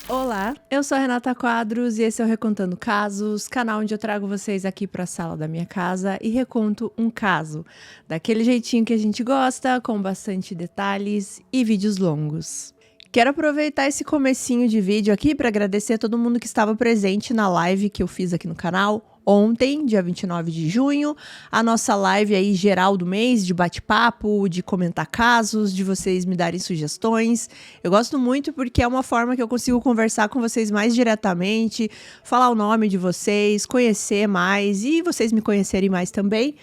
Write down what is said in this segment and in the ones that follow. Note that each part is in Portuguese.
Olá, eu sou a Renata Quadros e esse é o Recontando Casos, canal onde eu trago vocês aqui para a sala da minha casa e reconto um caso, daquele jeitinho que a gente gosta, com bastante detalhes e vídeos longos. Quero aproveitar esse comecinho de vídeo aqui para agradecer a todo mundo que estava presente na live que eu fiz aqui no canal ontem, dia 29 de junho, a nossa live aí geral do mês, de bate-papo, de comentar casos, de vocês me darem sugestões. Eu gosto muito porque é uma forma que eu consigo conversar com vocês mais diretamente, falar o nome de vocês, conhecer mais e vocês me conhecerem mais também.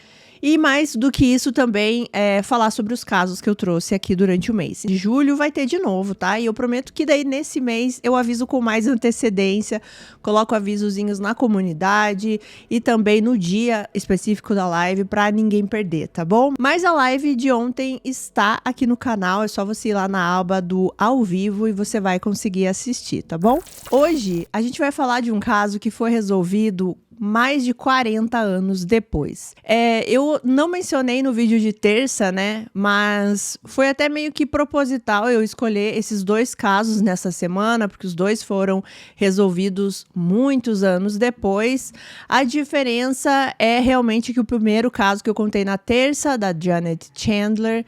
E mais do que isso também falar sobre os casos que eu trouxe aqui durante o mês. De julho vai ter de novo, tá? E eu prometo que daí nesse mês eu aviso com mais antecedência, coloco avisozinhos na comunidade e também no dia específico da live pra ninguém perder, tá bom? Mas a live de ontem está aqui no canal, é só você ir lá na aba do ao vivo e você vai conseguir assistir, tá bom? Hoje a gente vai falar de um caso que foi resolvido mais de 40 anos depois. Eu não mencionei no vídeo de terça, né? Mas foi até meio que proposital eu escolher esses dois casos nessa semana, porque os dois foram resolvidos muitos anos depois. A diferença é realmente que o primeiro caso que eu contei na terça, da Janet Chandler,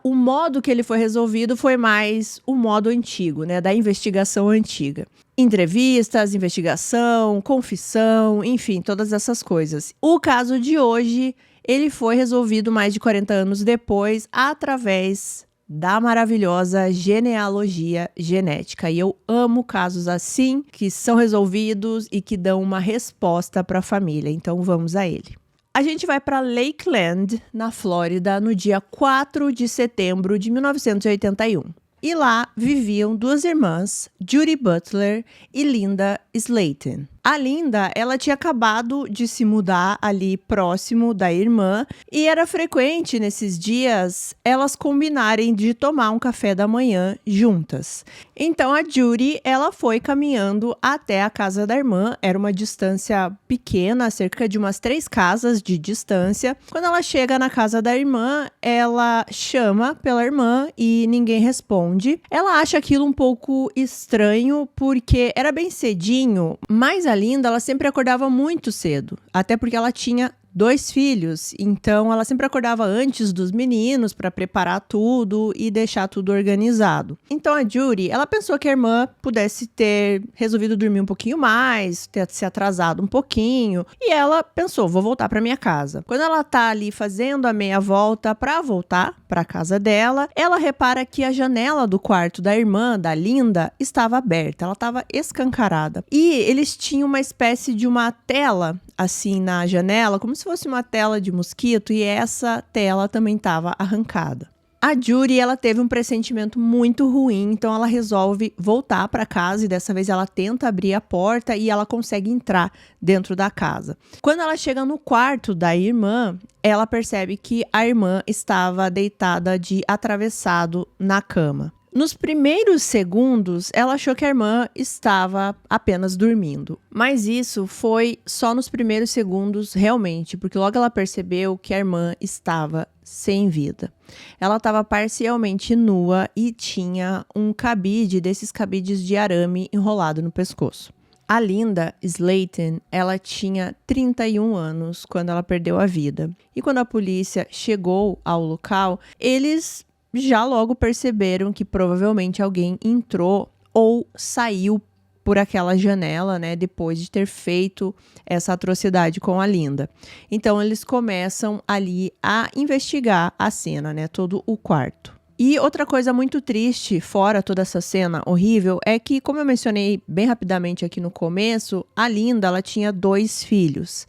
o modo que ele foi resolvido foi mais o modo antigo, né? Da investigação antiga. Entrevistas, investigação, confissão, enfim, todas essas coisas. O caso de hoje, ele foi resolvido mais de 40 anos depois, através da maravilhosa genealogia genética. E eu amo casos assim, que são resolvidos e que dão uma resposta para a família. Então vamos a ele. A gente vai para Lakeland, na Flórida, no dia 4 de setembro de 1981. E lá viviam duas irmãs, Judy Butler e Linda Slayton. A Linda, ela tinha acabado de se mudar ali próximo da irmã e era frequente nesses dias elas combinarem de tomar um café da manhã juntas. Então a Judy, ela foi caminhando até a casa da irmã, era uma distância pequena, cerca de umas 3 casas de distância. Quando ela chega na casa da irmã, ela chama pela irmã e ninguém responde. Ela acha aquilo um pouco estranho porque era bem cedinho, mas a Linda, ela sempre acordava muito cedo, até porque ela tinha 2 filhos, então ela sempre acordava antes dos meninos para preparar tudo e deixar tudo organizado. Então a Judy, ela pensou que a irmã pudesse ter resolvido dormir um pouquinho mais, ter se atrasado um pouquinho, e ela pensou, vou voltar para minha casa. Quando ela tá ali fazendo a meia volta para voltar para a casa dela, ela repara que a janela do quarto da irmã, da Linda, estava aberta, ela estava escancarada. E eles tinham uma espécie de uma tela assim na janela, como se fosse uma tela de mosquito, e essa tela também estava arrancada. A Judy, ela teve um pressentimento muito ruim, então ela resolve voltar para casa e dessa vez ela tenta abrir a porta e ela consegue entrar dentro da casa. Quando ela chega no quarto da irmã, ela percebe que a irmã estava deitada de atravessado na cama. Nos primeiros segundos, ela achou que a irmã estava apenas dormindo. Mas isso foi só nos primeiros segundos realmente, porque logo ela percebeu que a irmã estava sem vida. Ela estava parcialmente nua e tinha um cabide, desses cabides de arame enrolado no pescoço. A Linda Slayton, ela tinha 31 anos quando ela perdeu a vida. E quando a polícia chegou ao local, eles já logo perceberam que provavelmente alguém entrou ou saiu por aquela janela, né, depois de ter feito essa atrocidade com a Linda. Então eles começam ali a investigar a cena, né, todo o quarto. E outra coisa muito triste, fora toda essa cena horrível, é que, como eu mencionei bem rapidamente aqui no começo, a Linda, ela tinha 2 filhos.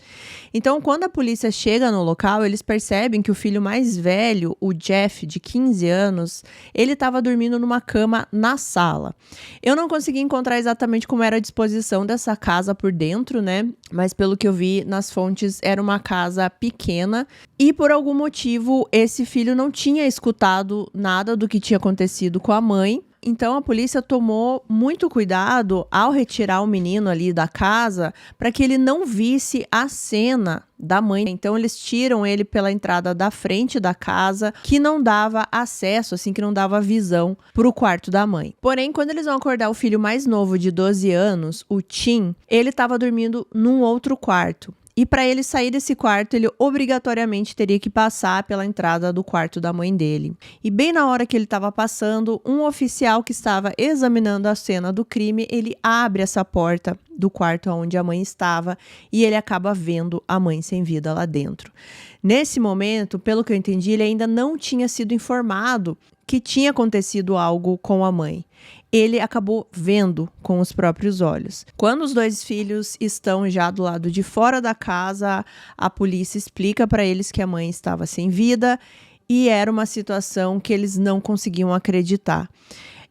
Então, quando a polícia chega no local, eles percebem que o filho mais velho, o Jeff, de 15 anos, ele estava dormindo numa cama na sala. Eu não consegui encontrar exatamente como era a disposição dessa casa por dentro, né? Mas pelo que eu vi nas fontes, era uma casa pequena e, por algum motivo, esse filho não tinha escutado nada do que tinha acontecido com a mãe, Então a polícia tomou muito cuidado ao retirar o menino ali da casa para que ele não visse a cena da mãe. Então eles tiram ele pela entrada da frente da casa, que não dava acesso, assim, que não dava visão para o quarto da mãe. Porém, quando eles vão acordar o filho mais novo de 12 anos, o Tim, ele estava dormindo num outro quarto. E para ele sair desse quarto, ele obrigatoriamente teria que passar pela entrada do quarto da mãe dele. E bem na hora que ele estava passando, um oficial que estava examinando a cena do crime, ele abre essa porta do quarto onde a mãe estava e ele acaba vendo a mãe sem vida lá dentro. Nesse momento, pelo que eu entendi, ele ainda não tinha sido informado que tinha acontecido algo com a mãe. Ele acabou vendo com os próprios olhos. Quando os dois filhos estão já do lado de fora da casa, a polícia explica para eles que a mãe estava sem vida e era uma situação que eles não conseguiam acreditar.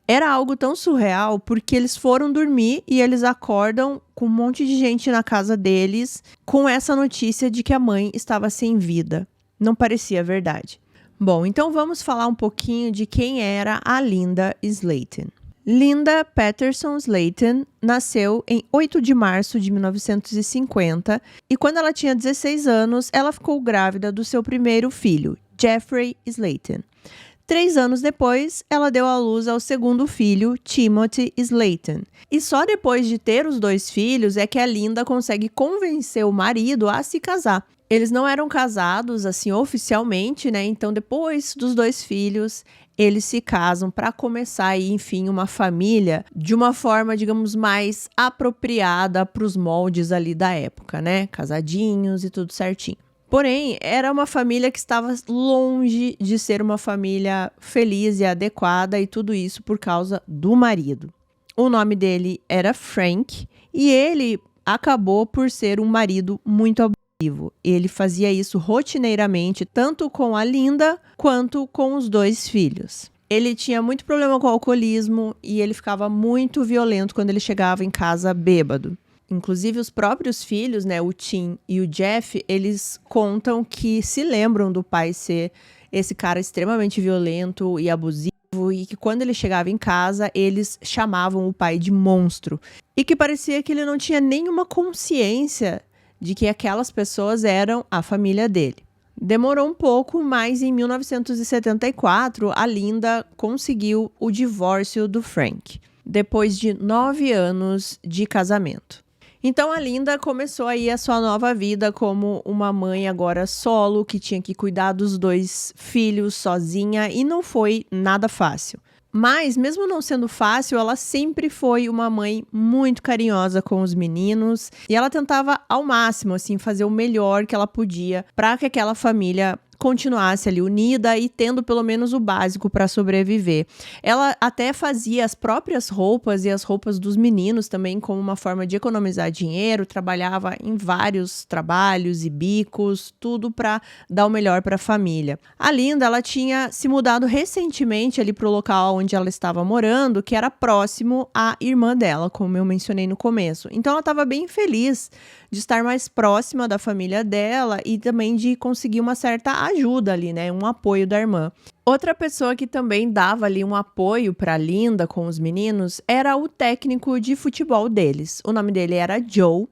Era algo tão surreal porque eles foram dormir e eles acordam com um monte de gente na casa deles com essa notícia de que a mãe estava sem vida. Não parecia verdade. Bom, então vamos falar um pouquinho de quem era a Linda Slayton. Linda Patterson Slayton nasceu em 8 de março de 1950 e quando ela tinha 16 anos, ela ficou grávida do seu primeiro filho, Jeffrey Slayton. 3 anos depois, ela deu à luz ao segundo filho, Timothy Slayton. E só depois de ter os 2 filhos é que a Linda consegue convencer o marido a se casar. Eles não eram casados, assim, oficialmente, né? Então, depois dos 2 filhos, eles se casam para começar aí, enfim, uma família de uma forma, digamos, mais apropriada para os moldes ali da época, né? Casadinhos e tudo certinho. Porém, era uma família que estava longe de ser uma família feliz e adequada, e tudo isso por causa do marido. O nome dele era Frank e ele acabou por ser um marido muito abusivo. Ele fazia isso rotineiramente, tanto com a Linda quanto com os 2 filhos. Ele tinha muito problema com o alcoolismo e ele ficava muito violento quando ele chegava em casa bêbado. Inclusive, os próprios filhos, né, o Tim e o Jeff, eles contam que se lembram do pai ser esse cara extremamente violento e abusivo e que quando ele chegava em casa, eles chamavam o pai de monstro. E que parecia que ele não tinha nenhuma consciência de que aquelas pessoas eram a família dele. Demorou um pouco, mas em 1974, a Linda conseguiu o divórcio do Frank, depois de 9 anos de casamento. Então a Linda começou aí a sua nova vida como uma mãe agora solo, que tinha que cuidar dos 2 filhos sozinha e não foi nada fácil. Mas, mesmo não sendo fácil, ela sempre foi uma mãe muito carinhosa com os meninos e ela tentava ao máximo, assim, fazer o melhor que ela podia para que aquela família continuasse ali unida e tendo pelo menos o básico para sobreviver. Ela até fazia as próprias roupas e as roupas dos meninos também como uma forma de economizar dinheiro, trabalhava em vários trabalhos e bicos, tudo para dar o melhor para a família. A Linda, ela tinha se mudado recentemente ali para o local onde ela estava morando, que era próximo à irmã dela, como eu mencionei no começo. Então ela estava bem feliz de estar mais próxima da família dela e também de conseguir uma certa ajuda ali, né? Um apoio da irmã. Outra pessoa que também dava ali um apoio para a Linda com os meninos era o técnico de futebol deles. O nome dele era Joe.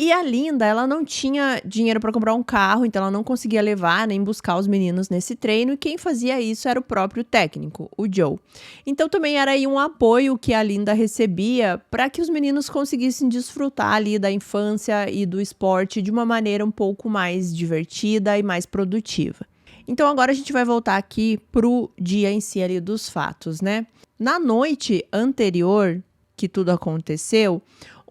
E a Linda, ela não tinha dinheiro para comprar um carro, então ela não conseguia levar nem buscar os meninos nesse treino, e quem fazia isso era o próprio técnico, o Joe. Então também era aí um apoio que a Linda recebia para que os meninos conseguissem desfrutar ali da infância e do esporte de uma maneira um pouco mais divertida e mais produtiva. Então agora a gente vai voltar aqui pro dia em si ali dos fatos, né? Na noite anterior que tudo aconteceu,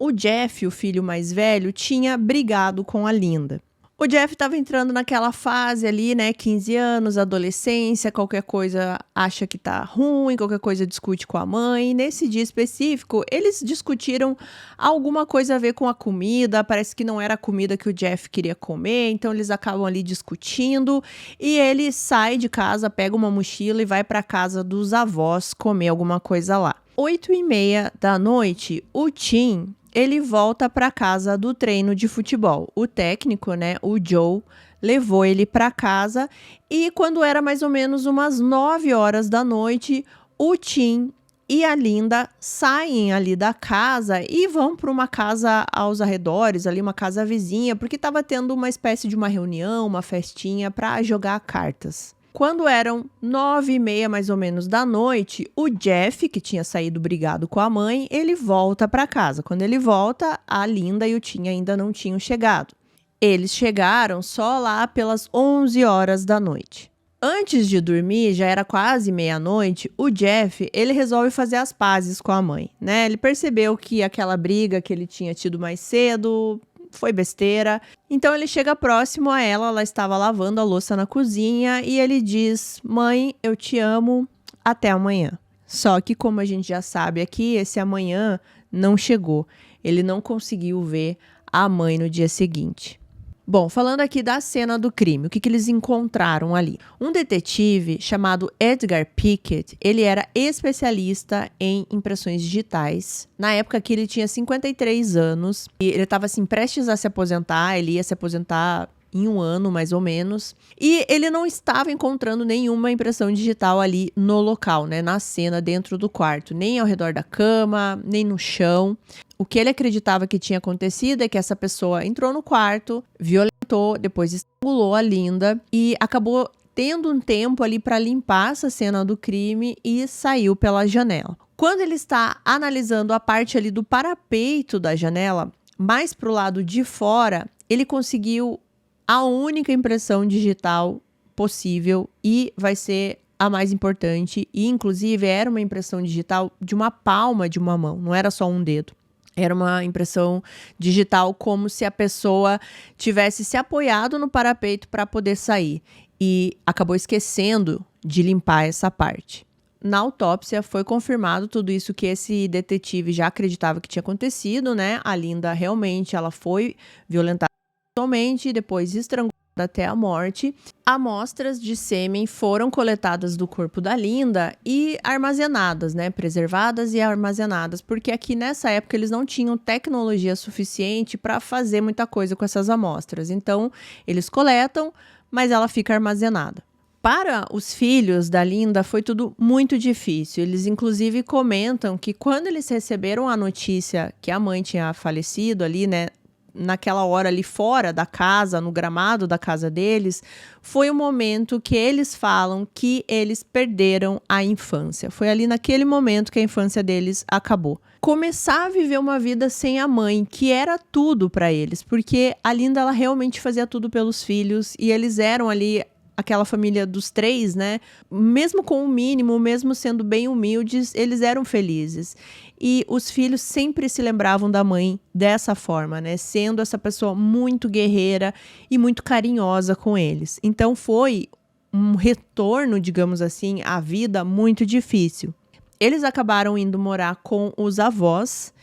o Jeff, o filho mais velho, tinha brigado com a Linda. O Jeff estava entrando naquela fase ali, né, 15 anos, adolescência, qualquer coisa acha que tá ruim, qualquer coisa discute com a mãe. E nesse dia específico, eles discutiram alguma coisa a ver com a comida, parece que não era a comida que o Jeff queria comer, então eles acabam ali discutindo e ele sai de casa, pega uma mochila e vai para casa dos avós comer alguma coisa lá. 8h30 da noite, o Tim, ele volta para casa do treino de futebol. O técnico, né, o Joe, levou ele para casa e quando era mais ou menos umas 9 horas da noite, o Tim e a Linda saem ali da casa e vão para uma casa aos arredores, ali uma casa vizinha, porque estava tendo uma espécie de uma reunião, uma festinha para jogar cartas. Quando eram 9h30 mais ou menos da noite, o Jeff, que tinha saído brigado com a mãe, ele volta para casa. Quando ele volta, a Linda e o Tim ainda não tinham chegado. Eles chegaram só lá pelas 11 horas da noite. Antes de dormir, já era quase meia-noite, o Jeff, ele resolve fazer as pazes com a mãe, né? Ele percebeu que aquela briga que ele tinha tido mais cedo foi besteira. Então ele chega próximo a ela estava lavando a louça na cozinha e ele diz: "Mãe, eu te amo, até amanhã". Só que, como a gente já sabe aqui, esse amanhã não chegou. Ele não conseguiu ver a mãe no dia seguinte. Bom, falando aqui da cena do crime, o que eles encontraram ali? Um detetive chamado Edgar Pickett, ele era especialista em impressões digitais. Na época que ele tinha 53 anos, e ele estava assim, prestes a se aposentar, ele ia se aposentar em um ano, mais ou menos. E ele não estava encontrando nenhuma impressão digital ali no local, né? Na cena, dentro do quarto. Nem ao redor da cama, nem no chão. O que ele acreditava que tinha acontecido é que essa pessoa entrou no quarto, violentou, depois estrangulou a Linda e acabou tendo um tempo ali para limpar essa cena do crime e saiu pela janela. Quando ele está analisando a parte ali do parapeito da janela, mais para o lado de fora, ele conseguiu a única impressão digital possível e vai ser a mais importante. E, inclusive, era uma impressão digital de uma palma de uma mão, não era só um dedo. Era uma impressão digital como se a pessoa tivesse se apoiado no parapeito para poder sair. E acabou esquecendo de limpar essa parte. Na autópsia foi confirmado tudo isso que esse detetive já acreditava que tinha acontecido, né? A Linda realmente ela foi violentada sexualmente e depois estrangulada até a morte. Amostras de sêmen foram coletadas do corpo da Linda e armazenadas, né? Preservadas e armazenadas, porque aqui nessa época eles não tinham tecnologia suficiente para fazer muita coisa com essas amostras. Então, eles coletam, mas ela fica armazenada. Para os filhos da Linda foi tudo muito difícil. Eles inclusive comentam que quando eles receberam a notícia que a mãe tinha falecido ali, né? Naquela hora ali fora da casa, no gramado da casa deles, foi o momento que eles falam que eles perderam a infância. Foi ali naquele momento que a infância deles acabou. Começar a viver uma vida sem a mãe, que era tudo para eles, porque a Linda ela realmente fazia tudo pelos filhos e eles eram ali aquela família dos três, né? Mesmo com o mínimo, mesmo sendo bem humildes, eles eram felizes. E os filhos sempre se lembravam da mãe dessa forma, né? Sendo essa pessoa muito guerreira e muito carinhosa com eles. Então foi um retorno, digamos assim, à vida muito difícil. Eles acabaram indo morar com os avós.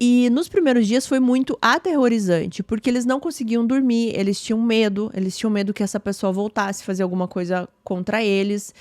E nos primeiros dias foi muito aterrorizante, porque eles não conseguiam dormir, eles tinham medo que essa pessoa voltasse a fazer alguma coisa contra eles.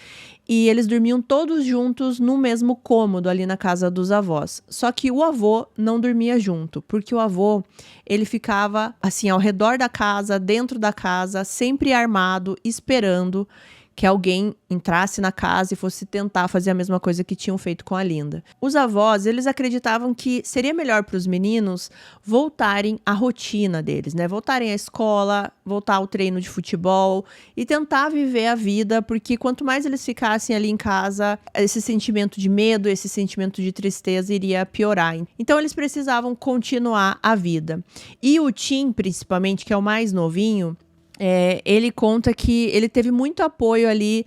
E eles dormiam todos juntos no mesmo cômodo ali na casa dos avós. Só que o avô não dormia junto, porque o avô, ele ficava assim ao redor da casa, dentro da casa, sempre armado, esperando que alguém entrasse na casa e fosse tentar fazer a mesma coisa que tinham feito com a Linda. Os avós, eles acreditavam que seria melhor para os meninos voltarem à rotina deles, né? Voltarem à escola, voltar ao treino de futebol e tentar viver a vida, porque quanto mais eles ficassem ali em casa, esse sentimento de medo, esse sentimento de tristeza iria piorar. Então eles precisavam continuar a vida. E o Tim, principalmente, que é o mais novinho, ele conta que ele teve muito apoio ali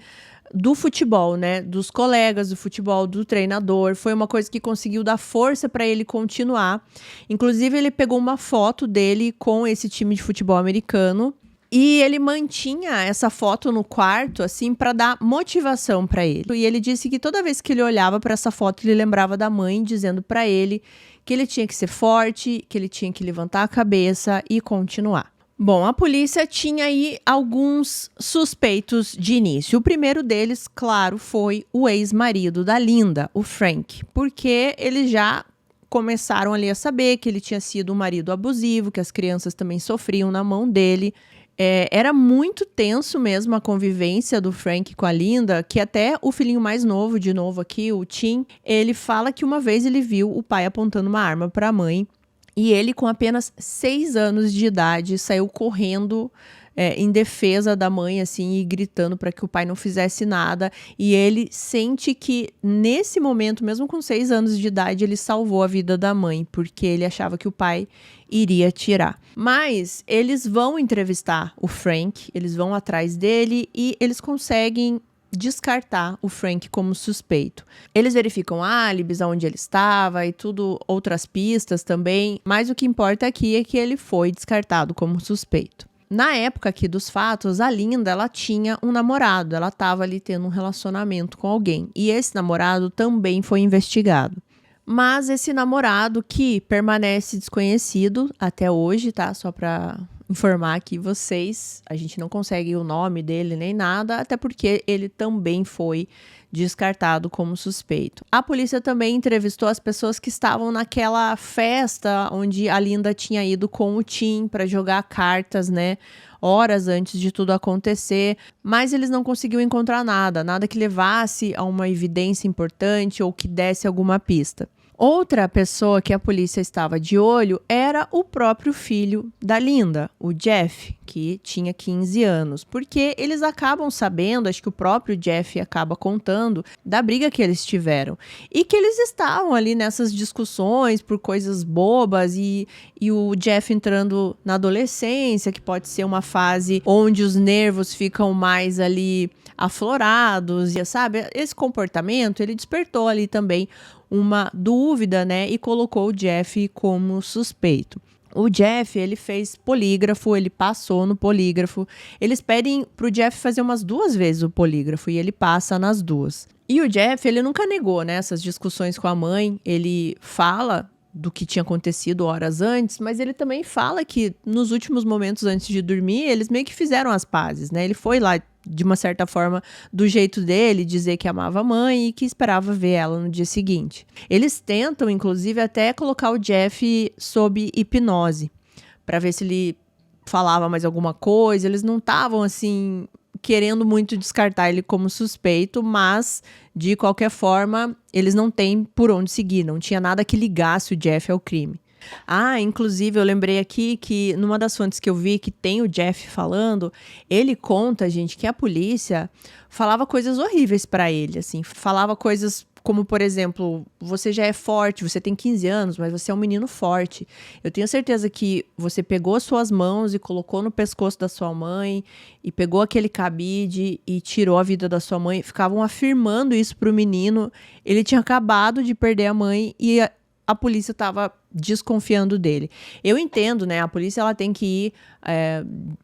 do futebol, né? Dos colegas do futebol, do treinador. Foi uma coisa que conseguiu dar força para ele continuar. Inclusive, ele pegou uma foto dele com esse time de futebol americano e ele mantinha essa foto no quarto, assim, para dar motivação para ele. E ele disse que toda vez que ele olhava para essa foto, ele lembrava da mãe dizendo para ele que ele tinha que ser forte, que ele tinha que levantar a cabeça e continuar. Bom, a polícia tinha aí alguns suspeitos de início. O primeiro deles, claro, foi o ex-marido da Linda, o Frank, porque eles já começaram ali a saber que ele tinha sido um marido abusivo, que as crianças também sofriam na mão dele. Era muito tenso mesmo a convivência do Frank com a Linda, que até o filhinho mais novo, de novo aqui, o Tim, ele fala que uma vez ele viu o pai apontando uma arma para a mãe e ele, com apenas 6 anos de idade, saiu correndo em defesa da mãe, assim, e gritando para que o pai não fizesse nada. E ele sente que, nesse momento, mesmo com 6 anos de idade, ele salvou a vida da mãe, porque ele achava que o pai iria atirar. Mas eles vão entrevistar o Frank, eles vão atrás dele e eles conseguem descartar o Frank como suspeito. Eles verificam álibis, aonde ele estava e tudo, outras pistas também, mas o que importa aqui é que ele foi descartado como suspeito. Na época aqui dos fatos, a Linda, ela tinha um namorado, ela estava ali tendo um relacionamento com alguém, e esse namorado também foi investigado. Mas esse namorado, que permanece desconhecido até hoje, tá? Só para informar aqui vocês, a gente não consegue o nome dele nem nada, até porque ele também foi descartado como suspeito. A polícia também entrevistou as pessoas que estavam naquela festa onde a Linda tinha ido com o Tim para jogar cartas, né? Horas antes de tudo acontecer, mas eles não conseguiam encontrar nada que levasse a uma evidência importante ou que desse alguma pista. Outra pessoa que a polícia estava de olho era o próprio filho da Linda, o Jeff, que tinha 15 anos, porque eles acabam sabendo, acho que o próprio Jeff acaba contando, da briga que eles tiveram. E que eles estavam ali nessas discussões por coisas bobas e o Jeff entrando na adolescência, que pode ser uma fase onde os nervos ficam mais ali aflorados, e sabe? Esse comportamento, ele despertou ali também uma dúvida, né, e colocou o Jeff como suspeito. O Jeff, ele fez polígrafo, ele passou no polígrafo. Eles pedem pro Jeff fazer umas 2 vezes o polígrafo e ele passa nas 2. E o Jeff, ele nunca negou, né, essas discussões com a mãe. Ele fala do que tinha acontecido horas antes, mas ele também fala que nos últimos momentos antes de dormir, eles meio que fizeram as pazes, né? Ele foi lá, de uma certa forma, do jeito dele, dizer que amava a mãe e que esperava ver ela no dia seguinte. Eles tentam, inclusive, até colocar o Jeff sob hipnose, para ver se ele falava mais alguma coisa. Eles não estavam, assim, querendo muito descartar ele como suspeito, mas, de qualquer forma, eles não têm por onde seguir, não tinha nada que ligasse o Jeff ao crime. Inclusive, eu lembrei aqui que numa das fontes que eu vi que tem o Jeff falando, ele conta, gente, que a polícia falava coisas horríveis pra ele, assim, falava coisas como, por exemplo, você já é forte, você tem 15 anos, mas você é um menino forte. Eu tenho certeza que você pegou suas mãos e colocou no pescoço da sua mãe e pegou aquele cabide e tirou a vida da sua mãe. Ficavam afirmando isso pro menino. Ele tinha acabado de perder a mãe e a polícia estava desconfiando dele. Eu entendo, né? A polícia, ela tem que ir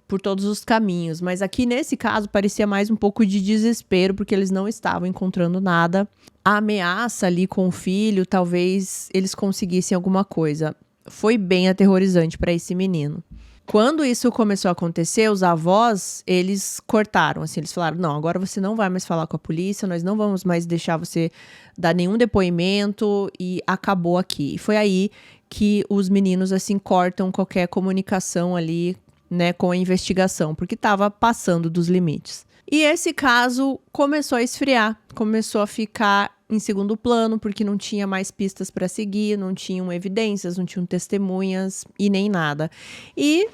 por todos os caminhos, mas aqui nesse caso parecia mais um pouco de desespero, porque eles não estavam encontrando nada. A ameaça ali com o filho, talvez eles conseguissem alguma coisa. Foi bem aterrorizante para esse menino. Quando isso começou a acontecer, os avós, eles cortaram, assim, eles falaram, não, agora você não vai mais falar com a polícia, nós não vamos mais deixar você dar nenhum depoimento e acabou aqui. E foi aí que os meninos, assim, cortam qualquer comunicação ali, né, com a investigação, porque estava passando dos limites. E esse caso começou a esfriar, começou a ficar em segundo plano, porque não tinha mais pistas para seguir, não tinham evidências, não tinham testemunhas e nem nada. E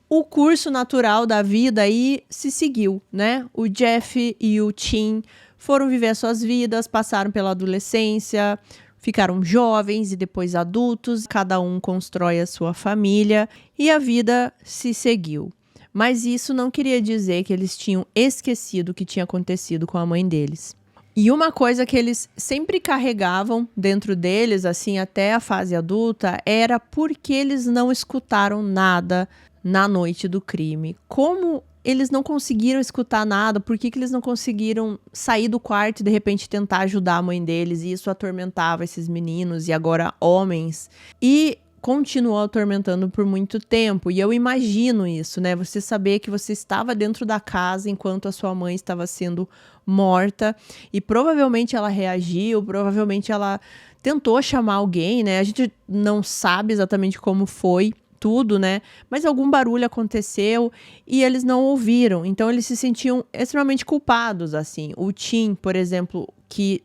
o curso natural da vida aí se seguiu, né? O Jeff e o Tim foram viver suas vidas, passaram pela adolescência, ficaram jovens e depois adultos, cada um constrói a sua família e a vida se seguiu. Mas isso não queria dizer que eles tinham esquecido o que tinha acontecido com a mãe deles. E uma coisa que eles sempre carregavam dentro deles, assim, até a fase adulta, era porque eles não escutaram nada na noite do crime. Como eles não conseguiram escutar nada, por que eles não conseguiram sair do quarto e de repente tentar ajudar a mãe deles? E isso atormentava esses meninos e agora homens. E continuou atormentando por muito tempo, e eu imagino isso, né? Você saber que você estava dentro da casa enquanto a sua mãe estava sendo morta, e provavelmente ela reagiu, provavelmente ela tentou chamar alguém, né? A gente não sabe exatamente como foi tudo, né? Mas algum barulho aconteceu e eles não ouviram. Então, eles se sentiam extremamente culpados, assim. O Tim, por exemplo, que,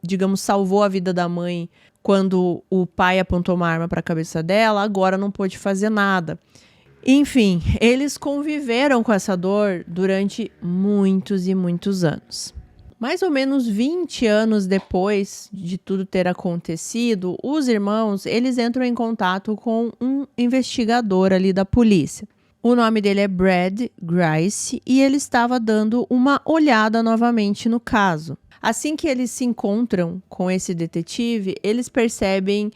digamos, salvou a vida da mãe quando o pai apontou uma arma para a cabeça dela, agora não pôde fazer nada. Enfim, eles conviveram com essa dor durante muitos e muitos anos. Mais ou menos 20 anos depois de tudo ter acontecido, os irmãos, eles entram em contato com um investigador ali da polícia. O nome dele é Brad Grice e ele estava dando uma olhada novamente no caso. Assim que eles se encontram com esse detetive, eles percebem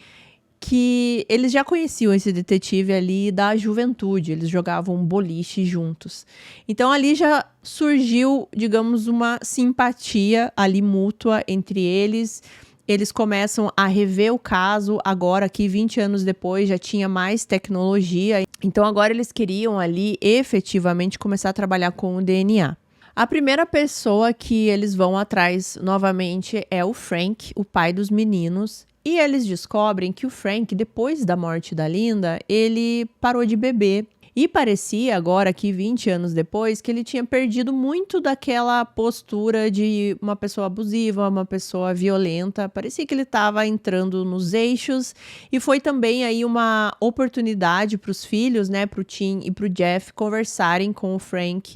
que eles já conheciam esse detetive ali da juventude, eles jogavam boliche juntos. Então ali já surgiu, digamos, uma simpatia ali mútua entre eles. Eles começam a rever o caso, agora que 20 anos depois já tinha mais tecnologia. Então agora eles queriam ali efetivamente começar a trabalhar com o DNA. A primeira pessoa que eles vão atrás novamente é o Frank, o pai dos meninos. E eles descobrem que o Frank, depois da morte da Linda, ele parou de beber. E parecia agora, aqui 20 anos depois, que ele tinha perdido muito daquela postura de uma pessoa abusiva, uma pessoa violenta. Parecia que ele estava entrando nos eixos. E foi também aí uma oportunidade para os filhos, né, para o Tim e para o Jeff, conversarem com o Frank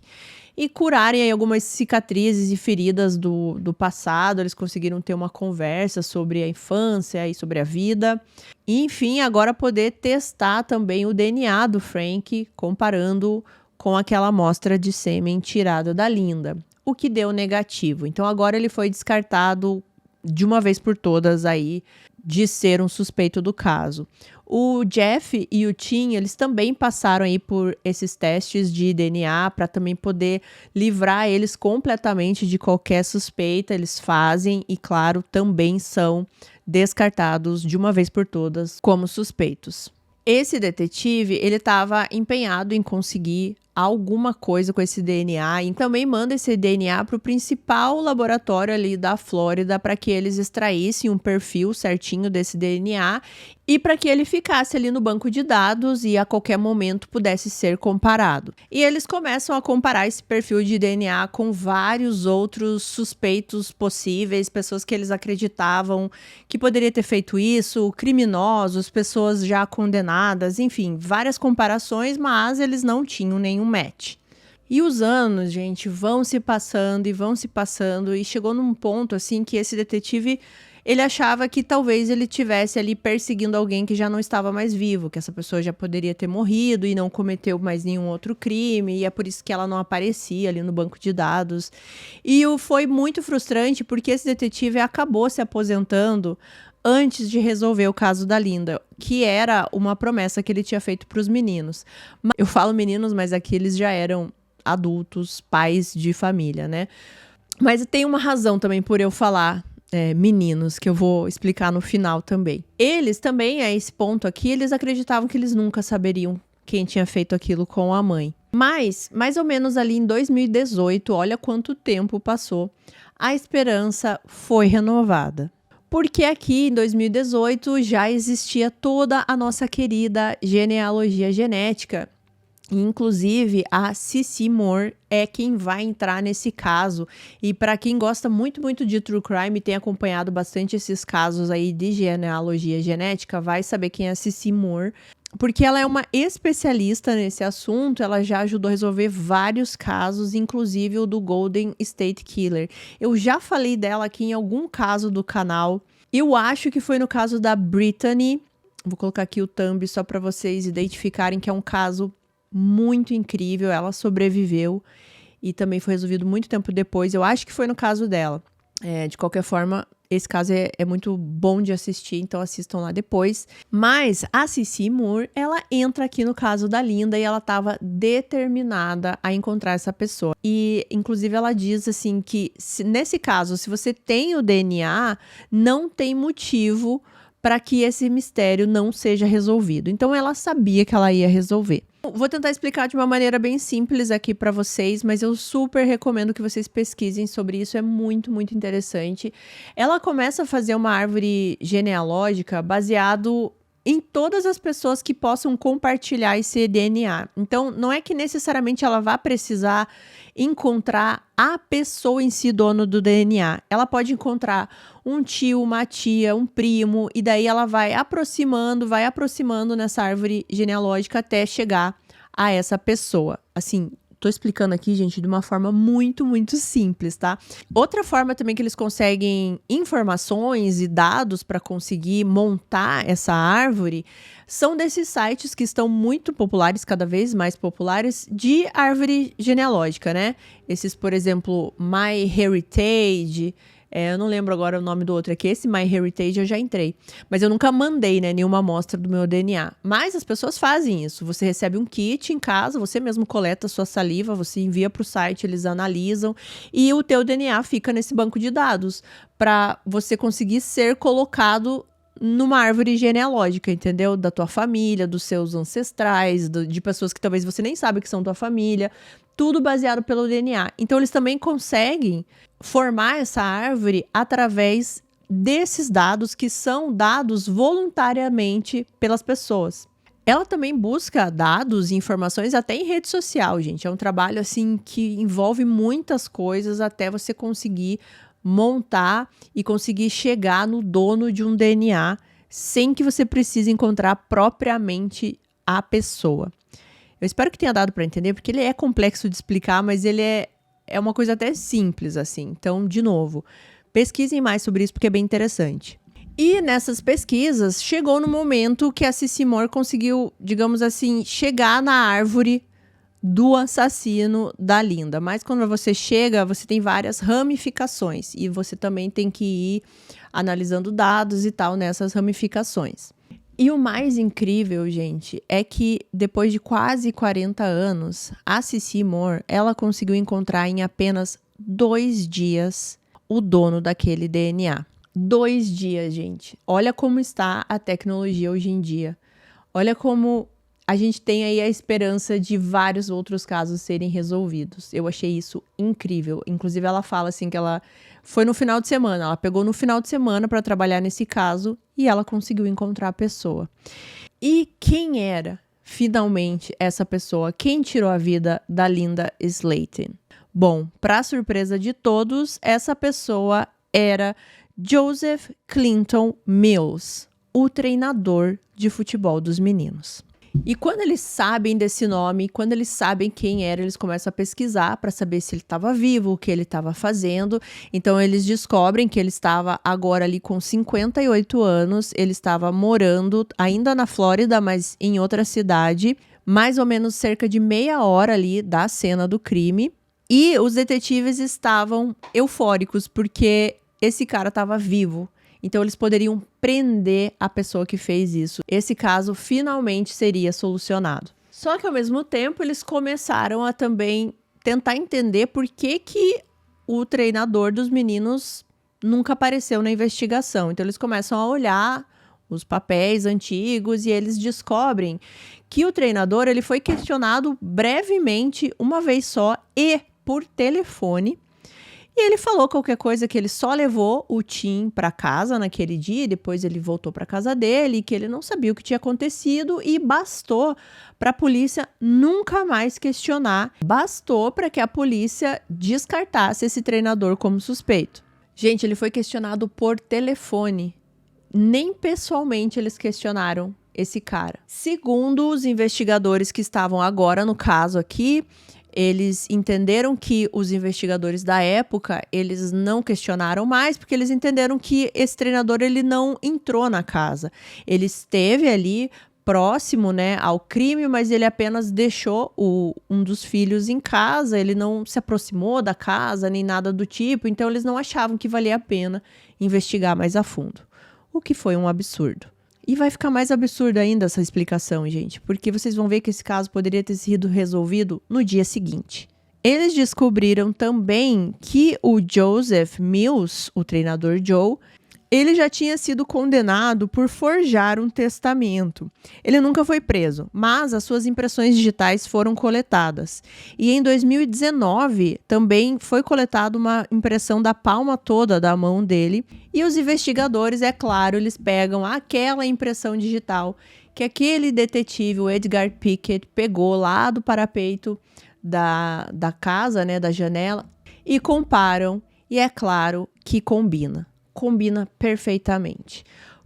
e curarem aí algumas cicatrizes e feridas do passado. Eles conseguiram ter uma conversa sobre a infância e sobre a vida. E, enfim, agora poder testar também o DNA do Frank, comparando com aquela amostra de sêmen tirada da Linda, o que deu negativo. Então agora ele foi descartado de uma vez por todas aí de ser um suspeito do caso. O Jeff e o Tim, eles também passaram aí por esses testes de DNA para também poder livrar eles completamente de qualquer suspeita. Eles fazem e, claro, também são descartados de uma vez por todas como suspeitos. Esse detetive, ele estava empenhado em conseguir alguma coisa com esse DNA e também manda esse DNA para o principal laboratório ali da Flórida para que eles extraíssem um perfil certinho desse DNA e para que ele ficasse ali no banco de dados e a qualquer momento pudesse ser comparado. E eles começam a comparar esse perfil de DNA com vários outros suspeitos possíveis, pessoas que eles acreditavam que poderia ter feito isso, criminosos, pessoas já condenadas, enfim, várias comparações, mas eles não tinham nenhum match. E os anos, gente, vão se passando e chegou num ponto assim que esse detetive, ele achava que talvez ele tivesse ali perseguindo alguém que já não estava mais vivo, que essa pessoa já poderia ter morrido e não cometeu mais nenhum outro crime, e é por isso que ela não aparecia ali no banco de dados. E foi muito frustrante porque esse detetive acabou se aposentando antes de resolver o caso da Linda, que era uma promessa que ele tinha feito para os meninos. Eu falo meninos, mas aqui eles já eram adultos, pais de família, né? Mas tem uma razão também por eu falar meninos, que eu vou explicar no final também. Eles também, a esse ponto aqui, eles acreditavam que eles nunca saberiam quem tinha feito aquilo com a mãe. Mas, mais ou menos ali em 2018, olha quanto tempo passou, a esperança foi renovada. Porque aqui em 2018 já existia toda a nossa querida genealogia genética. Inclusive, a Cici Moore é quem vai entrar nesse caso. E para quem gosta muito, muito de True Crime e tem acompanhado bastante esses casos aí de genealogia genética, vai saber quem é a Cici Moore. Porque ela é uma especialista nesse assunto, ela já ajudou a resolver vários casos, inclusive o do Golden State Killer. Eu já falei dela aqui em algum caso do canal. Eu acho que foi no caso da Brittany. Vou colocar aqui o thumb só para vocês identificarem que é um caso muito incrível. Ela sobreviveu e também foi resolvido muito tempo depois. Eu acho que foi no caso dela. De qualquer forma, esse caso é muito bom de assistir, então assistam lá depois. Mas a Cici Moore, ela entra aqui no caso da Linda e ela estava determinada a encontrar essa pessoa. E, inclusive, ela diz assim que, nesse caso, se você tem o DNA, não tem motivo para que esse mistério não seja resolvido. Então, ela sabia que ela ia resolver. Vou tentar explicar de uma maneira bem simples aqui para vocês, mas eu super recomendo que vocês pesquisem sobre isso, é muito, muito interessante. Ela começa a fazer uma árvore genealógica baseado em todas as pessoas que possam compartilhar esse DNA. Então, não é que necessariamente ela vá precisar encontrar a pessoa em si, dono do DNA. Ela pode encontrar um tio, uma tia, um primo, e daí ela vai aproximando nessa árvore genealógica até chegar a essa pessoa. Assim, tô explicando aqui, gente, de uma forma muito, muito simples, tá? Outra forma também que eles conseguem informações e dados para conseguir montar essa árvore são desses sites que estão muito populares, cada vez mais populares, de árvore genealógica, né? Esses, por exemplo, MyHeritage. Eu não lembro agora o nome do outro aqui. Esse MyHeritage eu já entrei. Mas eu nunca mandei, né, nenhuma amostra do meu DNA. Mas as pessoas fazem isso. Você recebe um kit em casa, você mesmo coleta a sua saliva, você envia para o site, eles analisam. E o teu DNA fica nesse banco de dados para você conseguir ser colocado numa árvore genealógica, entendeu? Da tua família, dos seus ancestrais, de pessoas que talvez você nem sabe que são tua família. Tudo baseado pelo DNA. Então, eles também conseguem formar essa árvore através desses dados que são dados voluntariamente pelas pessoas. Ela também busca dados e informações até em rede social, gente. É um trabalho, assim, que envolve muitas coisas até você conseguir montar e conseguir chegar no dono de um DNA sem que você precise encontrar propriamente a pessoa. Eu espero que tenha dado para entender, porque ele é complexo de explicar, mas ele é uma coisa até simples, assim. Então, de novo, pesquisem mais sobre isso, porque é bem interessante. E nessas pesquisas, chegou no momento que a Cici Moore conseguiu, digamos assim, chegar na árvore do assassino da Linda. Mas quando você chega, você tem várias ramificações. E você também tem que ir analisando dados e tal nessas ramificações. E o mais incrível, gente, é que depois de quase 40 anos, a Cici Moore, ela conseguiu encontrar em apenas 2 dias o dono daquele DNA. 2 dias, gente. Olha como está a tecnologia hoje em dia. Olha como a gente tem aí a esperança de vários outros casos serem resolvidos. Eu achei isso incrível. Inclusive, ela fala assim que ela foi no final de semana. Ela pegou no final de semana para trabalhar nesse caso e ela conseguiu encontrar a pessoa. E quem era, finalmente, essa pessoa? Quem tirou a vida da Linda Slaten? Bom, para surpresa de todos, essa pessoa era Joseph Clinton Mills, o treinador de futebol dos meninos. E quando eles sabem desse nome, quando eles sabem quem era, eles começam a pesquisar para saber se ele estava vivo, o que ele estava fazendo. Então eles descobrem que ele estava agora ali com 58 anos, ele estava morando ainda na Flórida, mas em outra cidade, mais ou menos cerca de meia hora ali da cena do crime. E os detetives estavam eufóricos porque esse cara estava vivo. Então, eles poderiam prender a pessoa que fez isso. Esse caso finalmente seria solucionado. Só que, ao mesmo tempo, eles começaram a também tentar entender por que o treinador dos meninos nunca apareceu na investigação. Então, eles começam a olhar os papéis antigos e eles descobrem que o treinador ele foi questionado brevemente uma vez só e por telefone. E ele falou qualquer coisa que ele só levou o Tim para casa naquele dia, e depois ele voltou para casa dele, que ele não sabia o que tinha acontecido e bastou para a polícia nunca mais questionar, bastou para que a polícia descartasse esse treinador como suspeito. Gente, ele foi questionado por telefone, nem pessoalmente eles questionaram esse cara. Segundo os investigadores que estavam agora no caso aqui, eles entenderam que os investigadores da época, eles não questionaram mais, porque eles entenderam que esse treinador, ele não entrou na casa. Ele esteve ali próximo, né, ao crime, mas ele apenas deixou um dos filhos em casa, ele não se aproximou da casa, nem nada do tipo, então eles não achavam que valia a pena investigar mais a fundo. O que foi um absurdo. E vai ficar mais absurdo ainda essa explicação, gente, porque vocês vão ver que esse caso poderia ter sido resolvido no dia seguinte. Eles descobriram também que o Joseph Mills, o treinador Joe, Ele já tinha sido condenado por forjar um testamento. Ele nunca foi preso, mas as suas impressões digitais foram coletadas. E em 2019, também foi coletada uma impressão da palma toda da mão dele. E os investigadores, é claro, eles pegam aquela impressão digital que aquele detetive, o Edgar Pickett, pegou lá do parapeito da casa, né, da janela, e comparam. E é claro que combina perfeitamente.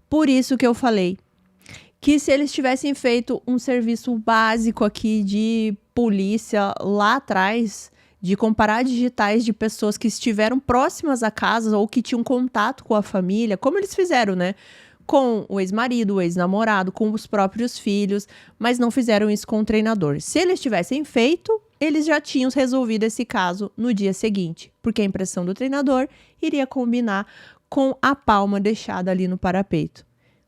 Por isso que eu falei que se eles tivessem feito um serviço básico aqui de polícia lá atrás, de comparar digitais de pessoas que estiveram próximas à casa ou que tinham contato com a família, como eles fizeram, né? Com o ex-marido, o ex-namorado, com os próprios filhos, mas não fizeram isso com o treinador. Se eles tivessem feito, eles já tinham resolvido esse caso no dia seguinte, porque a impressão do treinador iria combinar com a palma deixada ali no parapeito.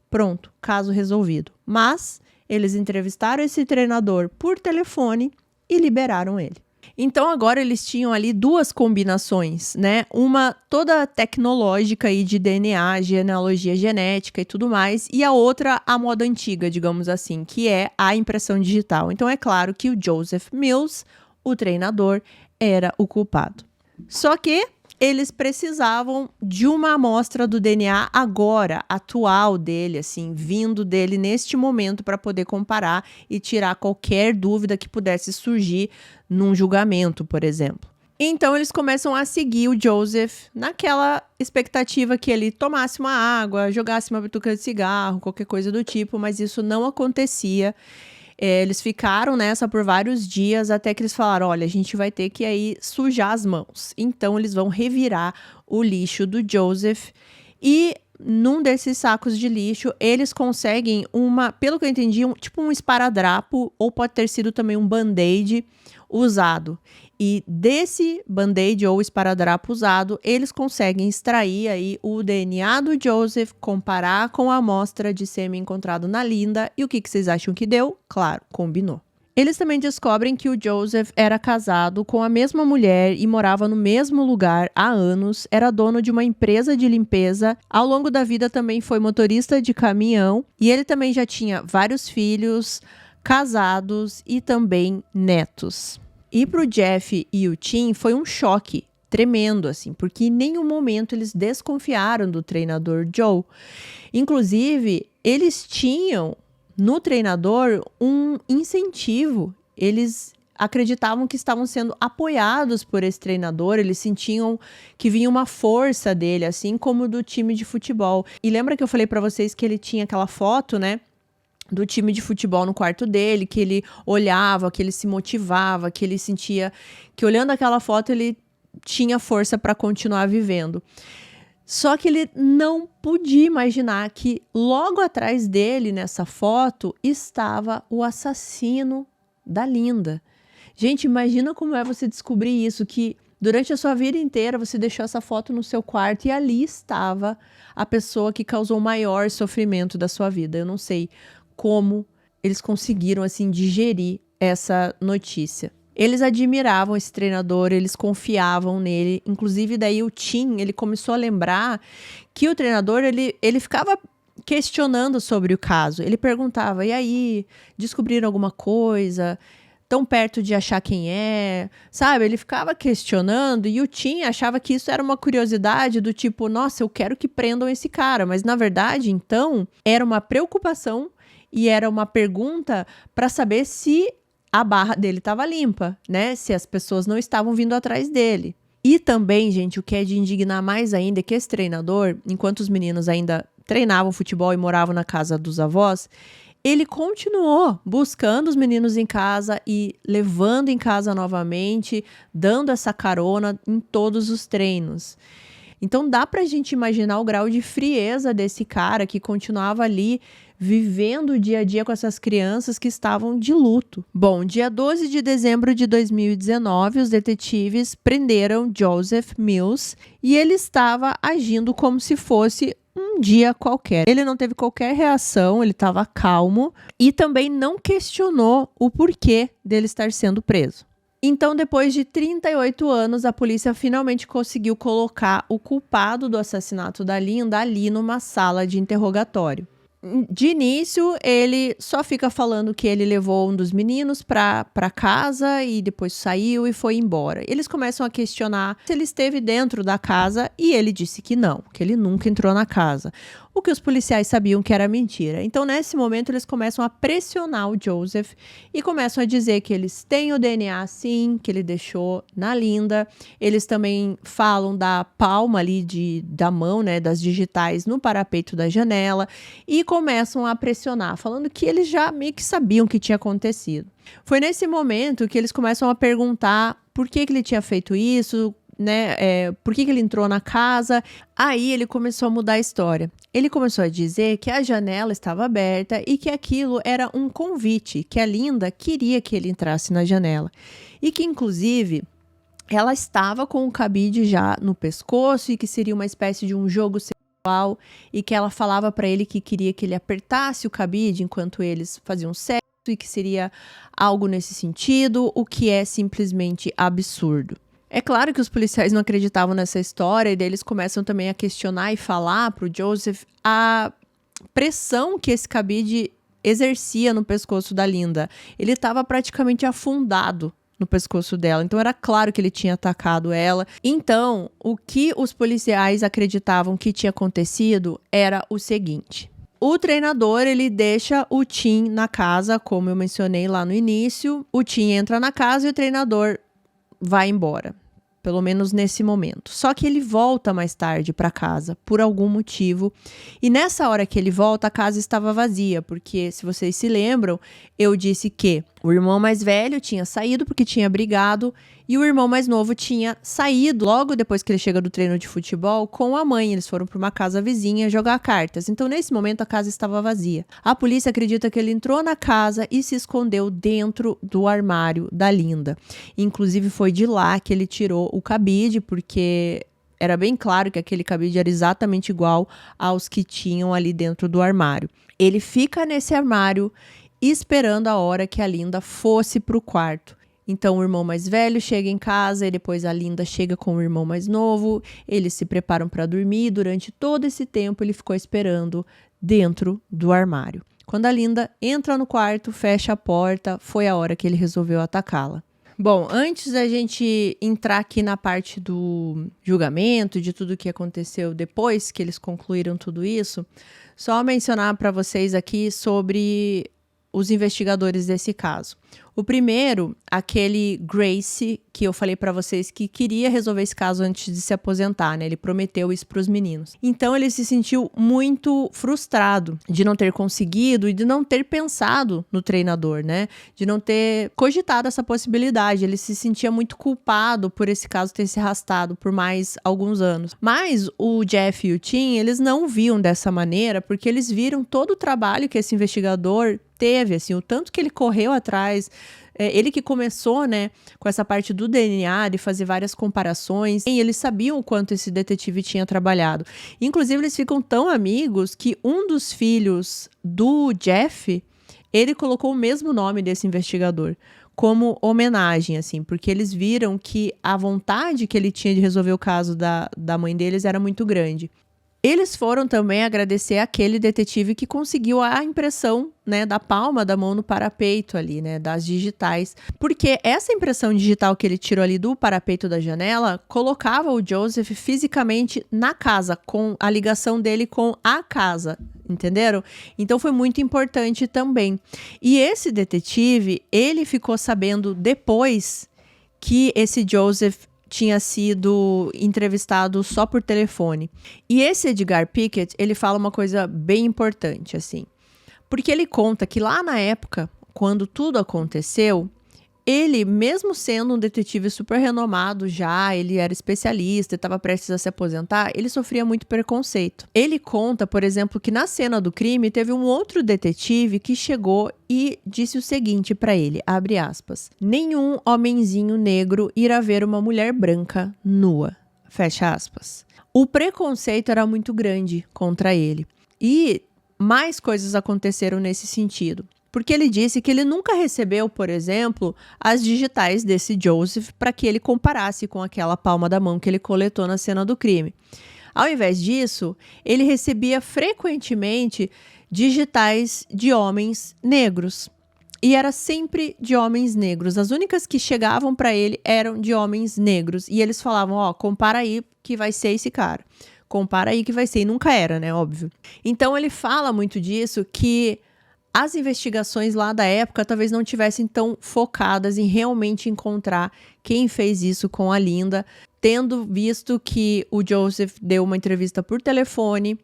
Pronto, caso resolvido. Mas eles entrevistaram esse treinador por telefone e liberaram ele. Então agora eles tinham ali duas combinações, né? Uma toda tecnológica aí de DNA, genealogia genética e tudo mais, e a outra a moda antiga, digamos assim, que é a impressão digital. Então é claro que o Joseph Mills, o treinador, era o culpado. Só que eles precisavam de uma amostra do DNA agora, atual dele, assim, vindo dele neste momento para poder comparar e tirar qualquer dúvida que pudesse surgir num julgamento, por exemplo. Então eles começam a seguir o Joseph naquela expectativa que ele tomasse uma água, jogasse uma bituca de cigarro, qualquer coisa do tipo, mas isso não acontecia. Eles ficaram nessa por vários dias até que eles falaram, olha, a gente vai ter que aí sujar as mãos. Então eles vão revirar o lixo do Joseph e num desses sacos de lixo eles conseguem pelo que eu entendi, tipo um esparadrapo ou pode ter sido também um band-aid usado. E desse band-aid ou esparadrapo usado, eles conseguem extrair aí o DNA do Joseph, comparar com a amostra de sêmen encontrado na Linda. E o que vocês acham que deu? Claro, combinou. Eles também descobrem que o Joseph era casado com a mesma mulher e morava no mesmo lugar há anos, era dono de uma empresa de limpeza, ao longo da vida também foi motorista de caminhão e ele também já tinha vários filhos, casados e também netos. E pro Jeff e o Tim foi um choque tremendo, assim, porque em nenhum momento eles desconfiaram do treinador Joe. Inclusive, eles tinham no treinador um incentivo. Eles acreditavam que estavam sendo apoiados por esse treinador, eles sentiam que vinha uma força dele, assim como do time de futebol. E lembra que eu falei para vocês que ele tinha aquela foto, né? Do time de futebol no quarto dele, que ele olhava, que ele se motivava, que ele sentia que olhando aquela foto ele tinha força para continuar vivendo. Só que ele não podia imaginar que logo atrás dele, nessa foto, estava o assassino da Linda. Gente, imagina como é você descobrir isso, que durante a sua vida inteira você deixou essa foto no seu quarto e ali estava a pessoa que causou o maior sofrimento da sua vida. Eu não sei como eles conseguiram, assim, digerir essa notícia. Eles admiravam esse treinador, eles confiavam nele. Inclusive, daí o Tim, ele começou a lembrar que o treinador, ele ficava questionando sobre o caso. Ele perguntava, e aí, descobriram alguma coisa? Tão perto de achar quem é? Sabe, ele ficava questionando e o Tim achava que isso era uma curiosidade do tipo, nossa, eu quero que prendam esse cara. Mas, na verdade, então, era uma preocupação e era uma pergunta para saber se a barra dele estava limpa, né? Se as pessoas não estavam vindo atrás dele. E também, gente, o que é de indignar mais ainda é que esse treinador, enquanto os meninos ainda treinavam futebol e moravam na casa dos avós, ele continuou buscando os meninos em casa e levando em casa novamente, dando essa carona em todos os treinos. Então dá pra gente imaginar o grau de frieza desse cara que continuava ali vivendo o dia a dia com essas crianças que estavam de luto. Bom, dia 12 de dezembro de 2019, os detetives prenderam Joseph Mills e ele estava agindo como se fosse um dia qualquer. Ele não teve qualquer reação, ele estava calmo e também não questionou o porquê dele estar sendo preso. Então, depois de 38 anos, a polícia finalmente conseguiu colocar o culpado do assassinato da Linda ali numa sala de interrogatório. De início, ele só fica falando que ele levou um dos meninos pra casa e depois saiu e foi embora. Eles começam a questionar se ele esteve dentro da casa e ele disse que não, que ele nunca entrou na casa. O que os policiais sabiam que era mentira. Então, nesse momento, eles começam a pressionar o Joseph e começam a dizer que eles têm o DNA, sim, que ele deixou na Linda. Eles também falam da palma ali da mão, né, das digitais no parapeito da janela e começam a pressionar, falando que eles já meio que sabiam o que tinha acontecido. Foi nesse momento que eles começam a perguntar por que ele tinha feito isso, né? Por que ele entrou na casa? Aí ele começou a mudar a história. Ele começou a dizer que a janela estava aberta e que aquilo era um convite, que a Linda queria que ele entrasse na janela. E que, inclusive, ela estava com o cabide já no pescoço e que seria uma espécie de um jogo sexual e que ela falava para ele que queria que ele apertasse o cabide enquanto eles faziam sexo e que seria algo nesse sentido, o que é simplesmente absurdo. É claro que os policiais não acreditavam nessa história e daí eles começam também a questionar e falar para o Joseph a pressão que esse cabide exercia no pescoço da Linda. Ele estava praticamente afundado no pescoço dela, então era claro que ele tinha atacado ela. Então, o que os policiais acreditavam que tinha acontecido era o seguinte: o treinador, ele deixa o Tim na casa, como eu mencionei lá no início. O Tim entra na casa e o treinador vai embora. Pelo menos nesse momento. Só que ele volta mais tarde para casa, por algum motivo. E nessa hora que ele volta, a casa estava vazia. Porque, se vocês se lembram, eu disse que o irmão mais velho tinha saído porque tinha brigado. E o irmão mais novo tinha saído logo depois que ele chega do treino de futebol com a mãe. Eles foram para uma casa vizinha jogar cartas. Então, nesse momento, a casa estava vazia. A polícia acredita que ele entrou na casa e se escondeu dentro do armário da Linda. Inclusive, foi de lá que ele tirou o cabide, porque era bem claro que aquele cabide era exatamente igual aos que tinham ali dentro do armário. Ele fica nesse armário esperando a hora que a Linda fosse para o quarto. Então, o irmão mais velho chega em casa e depois a Linda chega com o irmão mais novo. Eles se preparam para dormir e durante todo esse tempo ele ficou esperando dentro do armário. Quando a Linda entra no quarto, fecha a porta, foi a hora que ele resolveu atacá-la. Bom, antes da gente entrar aqui na parte do julgamento, de tudo o que aconteceu depois que eles concluíram tudo isso, só mencionar para vocês aqui sobre os investigadores desse caso. O primeiro, aquele Grace, que eu falei para vocês que queria resolver esse caso antes de se aposentar, né? Ele prometeu isso para os meninos. Então, ele se sentiu muito frustrado de não ter conseguido e de não ter pensado no treinador, né? De não ter cogitado essa possibilidade. Ele se sentia muito culpado por esse caso ter se arrastado por mais alguns anos. Mas o Jeff e o Tim, eles não viam dessa maneira, porque eles viram todo o trabalho que esse investigador teve, assim, o tanto que ele correu atrás. Ele que começou, né, com essa parte do DNA, de fazer várias comparações, e eles sabiam o quanto esse detetive tinha trabalhado. Inclusive, eles ficam tão amigos que um dos filhos do Jeff, ele colocou o mesmo nome desse investigador, como homenagem, assim, porque eles viram que a vontade que ele tinha de resolver o caso da mãe deles era muito grande. Eles foram também agradecer aquele detetive que conseguiu a impressão, né, da palma da mão no parapeito ali, né, das digitais. Porque essa impressão digital que ele tirou ali do parapeito da janela colocava o Joseph fisicamente na casa, com a ligação dele com a casa, entenderam? Então foi muito importante também. E esse detetive, ele ficou sabendo depois que esse Joseph tinha sido entrevistado só por telefone. E esse Edgar Pickett, ele fala uma coisa bem importante, assim. Porque ele conta que lá na época, quando tudo aconteceu, ele, mesmo sendo um detetive super renomado já, ele era especialista, estava prestes a se aposentar, ele sofria muito preconceito. Ele conta, por exemplo, que na cena do crime teve um outro detetive que chegou e disse o seguinte para ele, abre aspas, nenhum homenzinho negro irá ver uma mulher branca nua, fecha aspas. O preconceito era muito grande contra ele. E mais coisas aconteceram nesse sentido. porque ele disse que ele nunca recebeu, por exemplo, as digitais desse Joseph para que ele comparasse com aquela palma da mão que ele coletou na cena do crime. Ao invés disso, ele recebia frequentemente digitais de homens negros. E era sempre de homens negros. As únicas que chegavam para ele eram de homens negros. E eles falavam, compara aí que vai ser esse cara. Compara aí que vai ser. E nunca era, né? Óbvio. Então ele fala muito disso, que as investigações lá da época talvez não tivessem tão focadas em realmente encontrar quem fez isso com a Linda, tendo visto que o Joseph deu uma entrevista por telefone,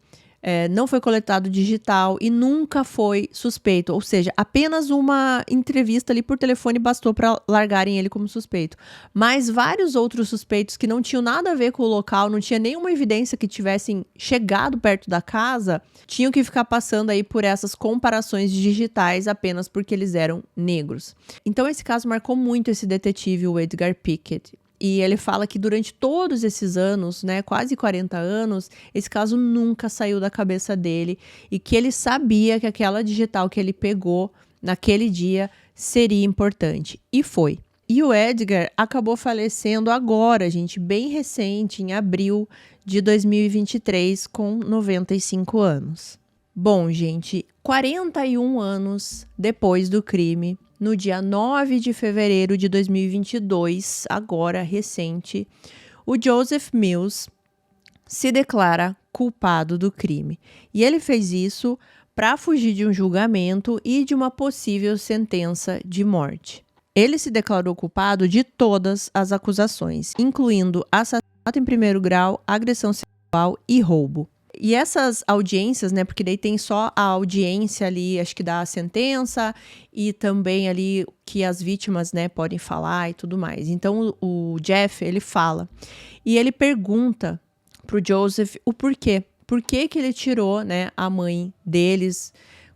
não foi coletado digital e nunca foi suspeito. Ou seja, apenas uma entrevista ali por telefone bastou para largarem ele como suspeito. Mas vários outros suspeitos que não tinham nada a ver com o local, não tinha nenhuma evidência que tivessem chegado perto da casa, tinham que ficar passando aí por essas comparações digitais apenas porque eles eram negros. Então esse caso marcou muito esse detetive, o Edgar Pickett. E ele fala que durante todos esses anos, né, quase 40 anos, esse caso nunca saiu da cabeça dele e que ele sabia que aquela digital que ele pegou naquele dia seria importante. E foi. E o Edgar acabou falecendo agora, gente, bem recente, em abril de 2023, com 95 anos. Bom, gente, 41 anos depois do crime, no dia 9 de fevereiro de 2022, agora recente, o Joseph Mills se declara culpado do crime. E ele fez isso para fugir de um julgamento e de uma possível sentença de morte. Ele se declarou culpado de todas as acusações, incluindo assassinato em primeiro grau, agressão sexual e roubo. E essas audiências, né, porque daí tem só a audiência ali, acho que da sentença e também ali que as vítimas, né, podem falar e tudo mais. Então o Jeff, ele fala e ele pergunta pro Joseph o porquê. Por que que ele tirou, né, a mãe deles,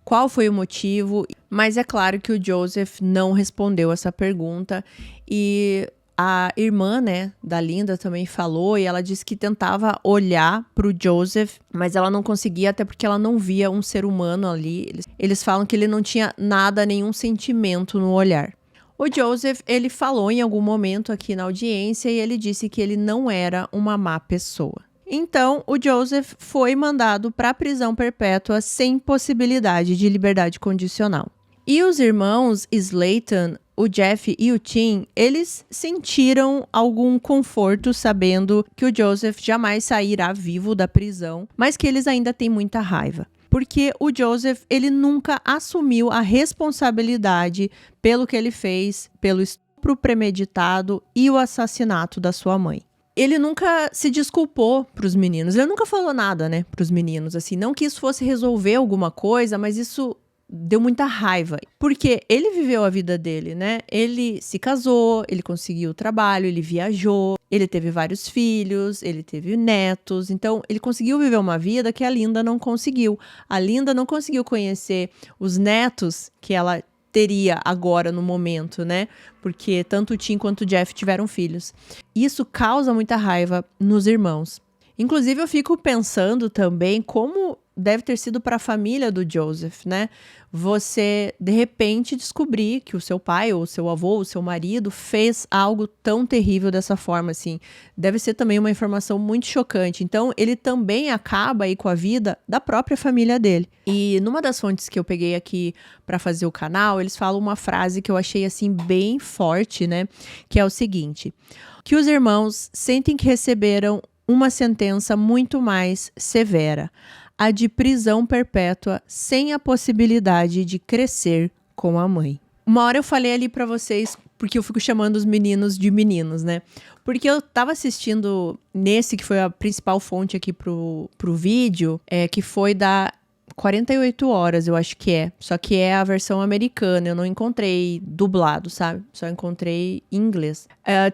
qual foi o motivo. Mas é claro que o Joseph não respondeu essa pergunta e a irmã, né, da Linda também falou e ela disse que tentava olhar pro Joseph, mas ela não conseguia, até porque ela não via um ser humano ali. Eles falam que ele não tinha nada, nenhum sentimento no olhar. O Joseph, ele falou em algum momento aqui na audiência e ele disse que ele não era uma má pessoa. Então, o Joseph foi mandado para a prisão perpétua sem possibilidade de liberdade condicional. E os irmãos Slayton, o Jeff e o Tim, eles sentiram algum conforto sabendo que o Joseph jamais sairá vivo da prisão, mas que eles ainda têm muita raiva. Porque o Joseph, ele nunca assumiu a responsabilidade pelo que ele fez, pelo estupro premeditado e o assassinato da sua mãe. Ele nunca se desculpou pros meninos, ele nunca falou nada, né, pros meninos, assim, não que isso fosse resolver alguma coisa, mas isso deu muita raiva, porque ele viveu a vida dele, né? Ele se casou, ele conseguiu trabalho, ele viajou, ele teve vários filhos, ele teve netos, então ele conseguiu viver uma vida que a Linda não conseguiu. A Linda não conseguiu conhecer os netos que ela teria agora no momento, né? Porque tanto o Tim quanto o Jeff tiveram filhos. Isso causa muita raiva nos irmãos. Inclusive, eu fico pensando também como deve ter sido para a família do Joseph, né? Você, de repente, descobrir que o seu pai, ou o seu avô, o seu marido, fez algo tão terrível dessa forma, assim. Deve ser também uma informação muito chocante. Então, ele também acaba aí com a vida da própria família dele. E numa das fontes que eu peguei aqui para fazer o canal, eles falam uma frase que eu achei, assim, bem forte, né? Que é o seguinte: que os irmãos sentem que receberam uma sentença muito mais severa, a de prisão perpétua sem a possibilidade de crescer com a mãe. Uma hora eu falei ali pra vocês, porque eu fico chamando os meninos de meninos, né? Porque eu tava assistindo nesse, que foi a principal fonte aqui pro vídeo, que foi da 48 horas, eu acho que é. Só que é a versão americana, eu não encontrei dublado, sabe? Só encontrei em inglês.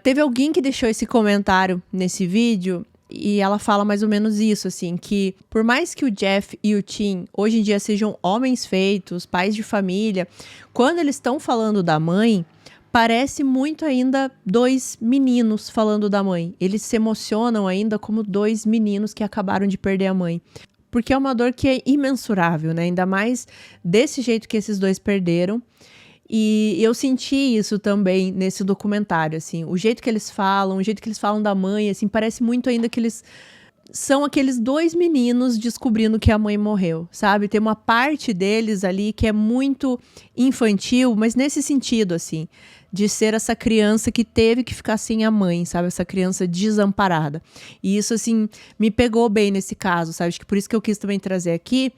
Teve alguém que deixou esse comentário nesse vídeo e ela fala mais ou menos isso, assim, que por mais que o Jeff e o Tim hoje em dia sejam homens feitos, pais de família, quando eles estão falando da mãe, parece muito ainda dois meninos falando da mãe. Eles se emocionam ainda como dois meninos que acabaram de perder a mãe. porque é uma dor que é imensurável, né? Ainda mais desse jeito que esses dois perderam. E eu senti isso também nesse documentário, assim, o jeito que eles falam, o jeito que eles falam da mãe, assim, parece muito ainda que eles são aqueles dois meninos descobrindo que a mãe morreu, sabe? Tem uma parte deles ali que é muito infantil, mas nesse sentido, assim, de ser essa criança que teve que ficar sem a mãe, sabe? Essa criança desamparada. E isso, assim, me pegou bem nesse caso, sabe? Acho que por isso que eu quis também trazer aqui.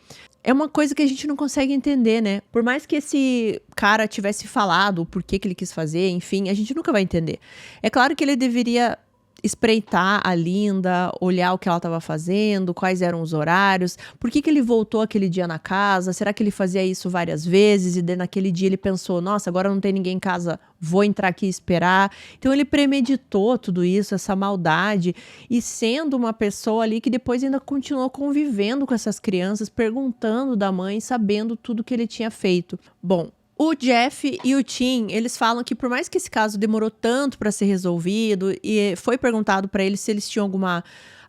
É uma coisa que a gente não consegue entender, né? Por mais que esse cara tivesse falado o porquê que ele quis fazer, enfim, a gente nunca vai entender. É claro que ele deveria espreitar a Linda, olhar o que ela estava fazendo, quais eram os horários, por que ele voltou aquele dia na casa, será que ele fazia isso várias vezes e naquele dia ele pensou, nossa, agora não tem ninguém em casa, vou entrar aqui e esperar. Então ele premeditou tudo isso, essa maldade, e sendo uma pessoa ali que depois ainda continuou convivendo com essas crianças, perguntando da mãe, sabendo tudo que ele tinha feito. Bom, o Jeff e o Tim, eles falam que por mais que esse caso demorou tanto para ser resolvido e foi perguntado para eles se eles tinham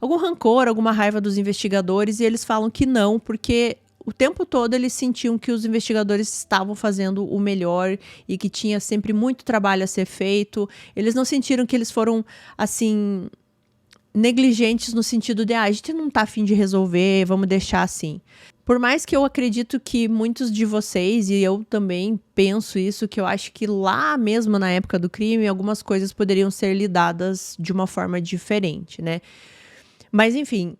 algum rancor, alguma raiva dos investigadores, e eles falam que não, porque o tempo todo eles sentiam que os investigadores estavam fazendo o melhor e que tinha sempre muito trabalho a ser feito. Eles não sentiram que eles foram, assim, negligentes no sentido de, a gente não tá a fim de resolver, vamos deixar assim. Por mais que eu acredito que muitos de vocês, e eu também penso isso, que eu acho que lá mesmo na época do crime, algumas coisas poderiam ser lidadas de uma forma diferente, né? Mas enfim,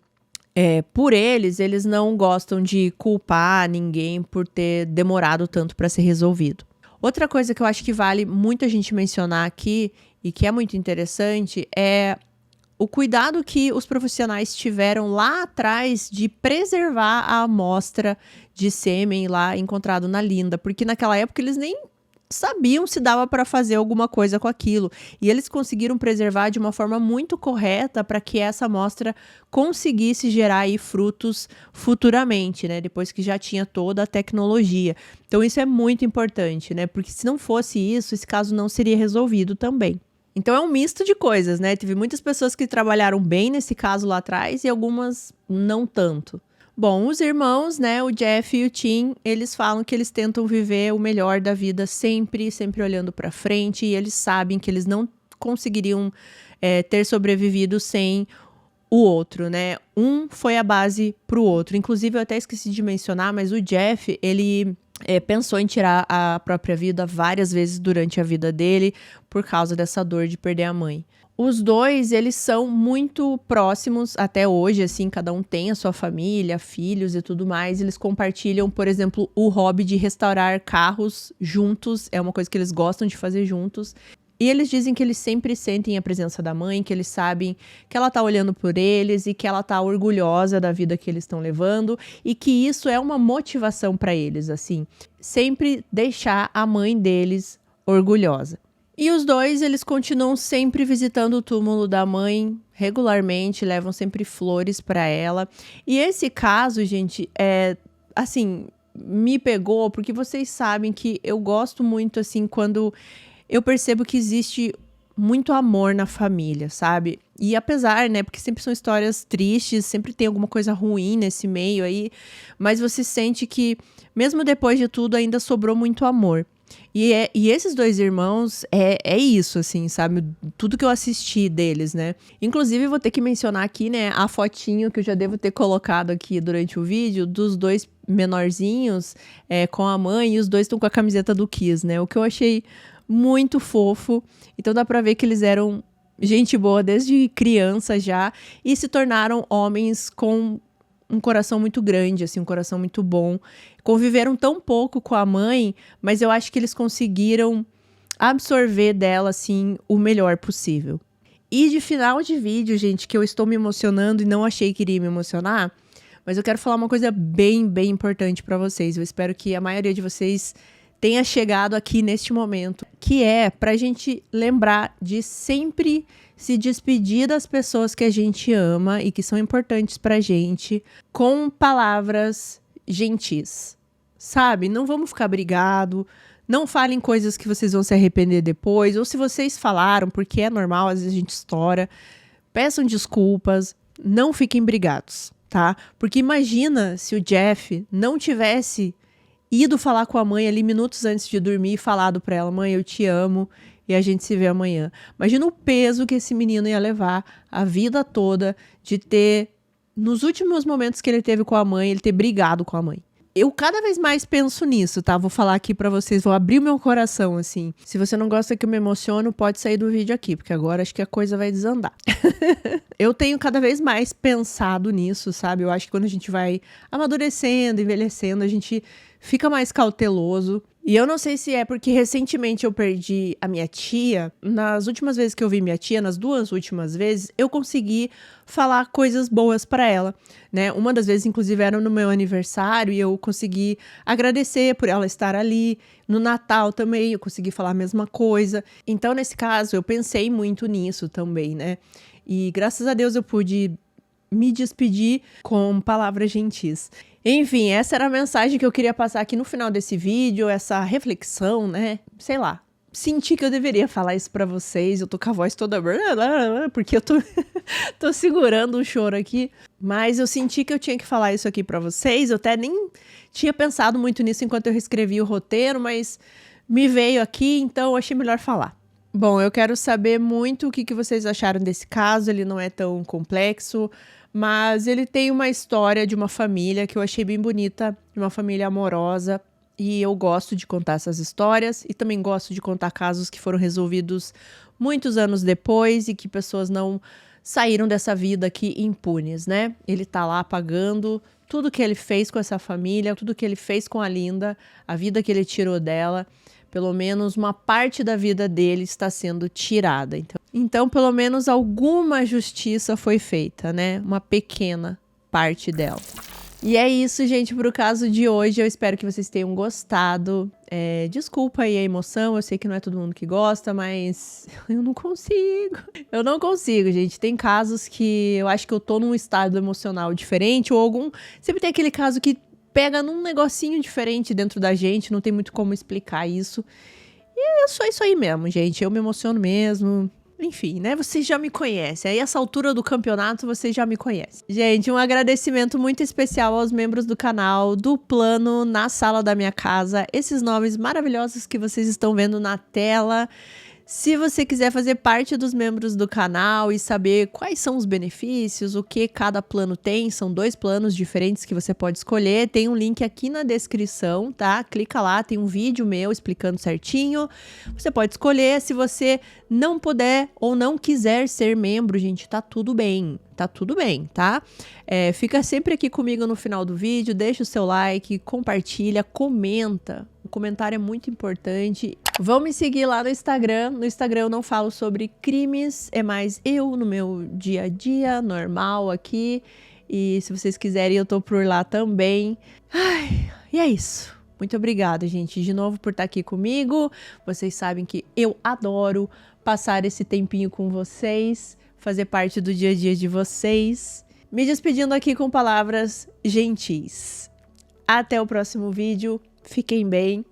por eles não gostam de culpar ninguém por ter demorado tanto para ser resolvido. Outra coisa que eu acho que vale muito a gente mencionar aqui, e que é muito interessante, é o cuidado que os profissionais tiveram lá atrás de preservar a amostra de sêmen lá encontrado na Linda, porque naquela época eles nem sabiam se dava para fazer alguma coisa com aquilo, e eles conseguiram preservar de uma forma muito correta para que essa amostra conseguisse gerar aí frutos futuramente, né, depois que já tinha toda a tecnologia. Então isso é muito importante, né, porque se não fosse isso, esse caso não seria resolvido também. Então é um misto de coisas, né? Teve muitas pessoas que trabalharam bem nesse caso lá atrás e algumas não tanto. Bom, os irmãos, né, o Jeff e o Tim, eles falam que eles tentam viver o melhor da vida sempre, sempre olhando para frente, e eles sabem que eles não conseguiriam ter sobrevivido sem o outro, né? Um foi a base pro outro. Inclusive, eu até esqueci de mencionar, mas o Jeff, ele pensou em tirar a própria vida várias vezes durante a vida dele por causa dessa dor de perder a mãe. Os dois, eles são muito próximos até hoje, assim, cada um tem a sua família, filhos e tudo mais. Eles compartilham, por exemplo, o hobby de restaurar carros juntos, é uma coisa que eles gostam de fazer juntos. E eles dizem que eles sempre sentem a presença da mãe, que eles sabem que ela tá olhando por eles e que ela tá orgulhosa da vida que eles estão levando e que isso é uma motivação para eles, assim, sempre deixar a mãe deles orgulhosa. E os dois, eles continuam sempre visitando o túmulo da mãe regularmente, levam sempre flores para ela. E esse caso, gente, assim, me pegou porque vocês sabem que eu gosto muito, assim, quando eu percebo que existe muito amor na família, sabe? E apesar, né, porque sempre são histórias tristes, sempre tem alguma coisa ruim nesse meio aí, mas você sente que, mesmo depois de tudo, ainda sobrou muito amor. E esses dois irmãos, é isso, assim, sabe? Tudo que eu assisti deles, né? Inclusive, vou ter que mencionar aqui, né, a fotinho que eu já devo ter colocado aqui durante o vídeo, dos dois menorzinhos com a mãe, e os dois estão com a camiseta do Kiss, né? O que eu achei muito fofo. Então dá pra ver que eles eram gente boa desde criança já e se tornaram homens com um coração muito grande, assim, um coração muito bom. Conviveram tão pouco com a mãe, mas eu acho que eles conseguiram absorver dela, assim, o melhor possível. E de final de vídeo, gente, que eu estou me emocionando e não achei que iria me emocionar, mas eu quero falar uma coisa bem, bem importante pra vocês. Eu espero que a maioria de vocês tenha chegado aqui neste momento, que é pra gente lembrar de sempre se despedir das pessoas que a gente ama e que são importantes pra gente com palavras gentis, sabe? Não vamos ficar brigado, não falem coisas que vocês vão se arrepender depois, ou se vocês falaram, porque é normal, às vezes a gente estoura, peçam desculpas, não fiquem brigados, tá? Porque imagina se o Jeff não tivesse ido falar com a mãe ali minutos antes de dormir e falado pra ela: mãe, eu te amo e a gente se vê amanhã. Imagina o peso que esse menino ia levar a vida toda de ter, nos últimos momentos que ele teve com a mãe, ele ter brigado com a mãe. Eu cada vez mais penso nisso, tá? Vou falar aqui pra vocês, vou abrir o meu coração, assim. Se você não gosta que eu me emociono, pode sair do vídeo aqui, porque agora acho que a coisa vai desandar. Eu tenho cada vez mais pensado nisso, sabe? Eu acho que quando a gente vai amadurecendo, envelhecendo, a gente fica mais cauteloso. E eu não sei se é porque recentemente eu perdi a minha tia. Nas últimas vezes que eu vi minha tia, nas 2 últimas vezes, eu consegui falar coisas boas pra ela, né? Uma das vezes, inclusive, era no meu aniversário e eu consegui agradecer por ela estar ali. No Natal também eu consegui falar a mesma coisa. Então, nesse caso, eu pensei muito nisso também, né? E graças a Deus eu pude me despedir com palavras gentis. Enfim, essa era a mensagem que eu queria passar aqui no final desse vídeo, essa reflexão, né? Sei lá, senti que eu deveria falar isso pra vocês. Eu tô com a voz toda... porque eu tô segurando o choro aqui. Mas eu senti que eu tinha que falar isso aqui pra vocês. Eu até nem tinha pensado muito nisso enquanto eu reescrevi o roteiro, mas me veio aqui, então eu achei melhor falar. Bom, eu quero saber muito o que vocês acharam desse caso. Ele não é tão complexo, mas ele tem uma história de uma família que eu achei bem bonita, de uma família amorosa, e eu gosto de contar essas histórias e também gosto de contar casos que foram resolvidos muitos anos depois e que pessoas não saíram dessa vida aqui impunes, né? Ele tá lá pagando tudo que ele fez com essa família, tudo que ele fez com a Linda, a vida que ele tirou dela. Pelo menos uma parte da vida dele está sendo tirada. Então, pelo menos alguma justiça foi feita, né? Uma pequena parte dela. E é isso, gente, para o caso de hoje. Eu espero que vocês tenham gostado. Desculpa aí a emoção, eu sei que não é todo mundo que gosta, mas eu não consigo. Eu não consigo, gente. Tem casos que eu acho que eu tô num estado emocional diferente, ou algum... Sempre tem aquele caso que pega num negocinho diferente dentro da gente, não tem muito como explicar isso. E é só isso aí mesmo, gente. Eu me emociono mesmo. Enfim, né? Vocês já me conhecem. Aí, essa altura do campeonato, vocês já me conhecem. Gente, um agradecimento muito especial aos membros do canal, do plano Na Sala da Minha Casa. Esses nomes maravilhosos que vocês estão vendo na tela. Se você quiser fazer parte dos membros do canal e saber quais são os benefícios, o que cada plano tem, são 2 planos diferentes que você pode escolher, tem um link aqui na descrição, tá? Clica lá, tem um vídeo meu explicando certinho. Você pode escolher. Se você não puder ou não quiser ser membro, gente, tá tudo bem. Tá tudo bem, tá? Fica sempre aqui comigo no final do vídeo, deixa o seu like, compartilha, comenta. O comentário é muito importante. Vão me seguir lá no Instagram. No Instagram eu não falo sobre crimes, é mais eu no meu dia a dia, normal aqui. E se vocês quiserem, eu tô por lá também. Ai, e é isso. Muito obrigada, gente, de novo por estar aqui comigo. Vocês sabem que eu adoro passar esse tempinho com vocês, fazer parte do dia a dia de vocês. Me despedindo aqui com palavras gentis. Até o próximo vídeo. Fiquem bem.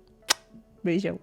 Beijão.